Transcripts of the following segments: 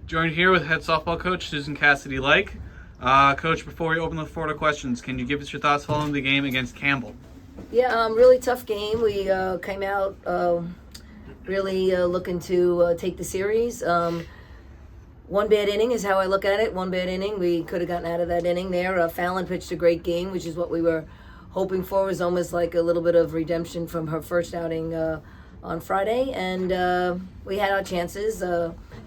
Joined here with head softball coach Susan Cassidy-Lyke. Coach, before we open the floor to questions, can you give us your thoughts following the game against Campbell? Yeah, really tough game. We came out really looking to take the series. One bad inning is how I look at it. One bad inning. We could have gotten out of that inning there. Fallon pitched a great game, which is what we were hoping for. It was almost like a little bit of redemption from her first outing on Friday. And we had our chances.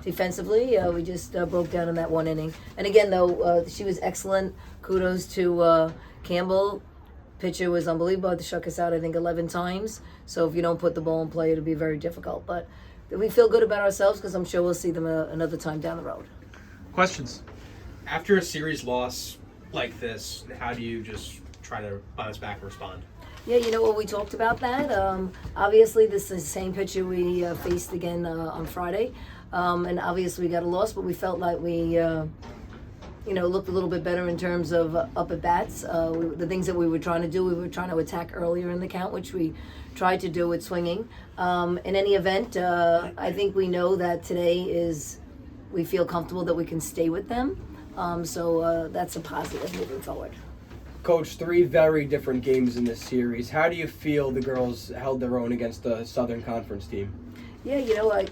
Defensively, we just broke down in that one inning. And again, though, she was excellent. Kudos to Campbell. Pitcher was unbelievable. They struck us out, I think, 11 times. So if you don't put the ball in play, it'll be very difficult. But we feel good about ourselves because I'm sure we'll see them another time down the road. Questions? After a series loss like this, how do you just try to bounce back and respond? Yeah, you know what, we talked about that. Obviously, this is the same pitcher we faced again on Friday. And obviously, we got a loss, but we felt like we, looked a little bit better in terms of up at bats. The things that we were trying to do, we were trying to attack earlier in the count, which we tried to do with swinging. In any event, I think we know that today we feel comfortable that we can stay with them. So that's a positive moving forward. Coach, 3 very different games in this series. How do you feel the girls held their own against the Southern Conference team? Yeah,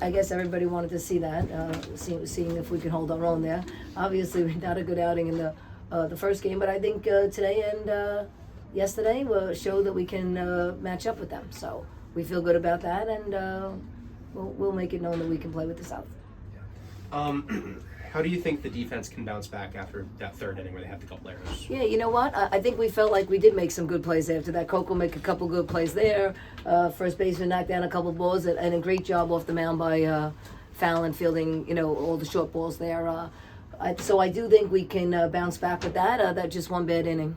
I guess everybody wanted to see that, seeing if we can hold our own there. Obviously, we had a good outing in the first game, but I think today and yesterday will show that we can match up with them. So we feel good about that, and we'll make it known that we can play with the South. How do you think the defense can bounce back after that third inning where they have the couple errors? Yeah, you know what? I think we felt like we did make some good plays after that. Coco make a couple good plays there. First baseman knocked down a couple balls, and a great job off the mound by Fallon fielding, all the short balls there. So I do think we can bounce back with that. That's just one bad inning.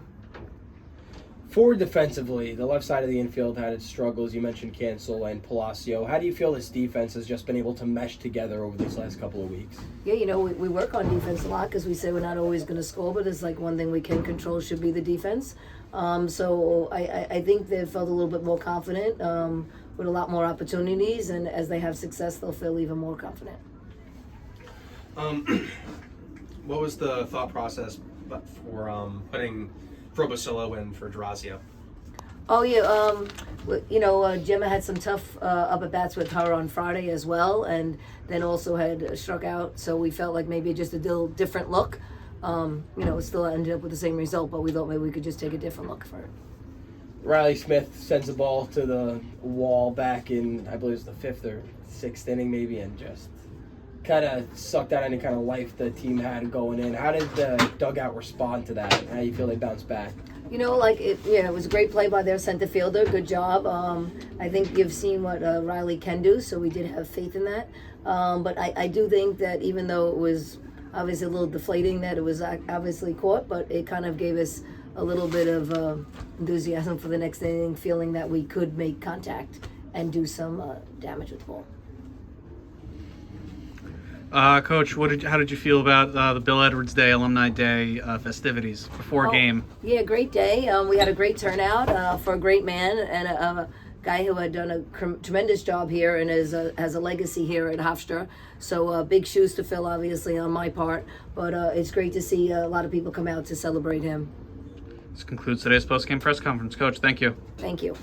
Forward defensively, the left side of the infield had its struggles. You mentioned Cancel and Palacio. How do you feel this defense has just been able to mesh together over these last couple of weeks? Yeah, we work on defense a lot because we say we're not always going to score, but it's like one thing we can control should be the defense. So I think they've felt a little bit more confident with a lot more opportunities, and as they have success, they'll feel even more confident. What was the thought process for putting Frobosilo in for Durazio? Oh yeah, Gemma had some tough up at bats with her on Friday as well, and then also had struck out. So we felt like maybe just a little different look. It still ended up with the same result, but we thought maybe we could just take a different look for it. Riley Smith sends the ball to the wall back in, I believe it was the 5th or 6th inning maybe, and just kind of sucked out any kind of life the team had going in. How did the dugout respond to that? How do you feel they bounced back? It was a great play by their center fielder. Good job. I think you've seen what Riley can do, so we did have faith in that. But I do think that even though it was obviously a little deflating that it was obviously caught, but it kind of gave us a little bit of enthusiasm for the next inning, feeling that we could make contact and do some damage with the ball. Coach, how did you feel about the Bill Edwards Day, Alumni Day festivities before game? Yeah, great day. We had a great turnout for a great man and a guy who had done a tremendous job here and has a legacy here at Hofstra. So big shoes to fill, obviously, on my part. But it's great to see a lot of people come out to celebrate him. This concludes today's post-game press conference. Coach, thank you. Thank you.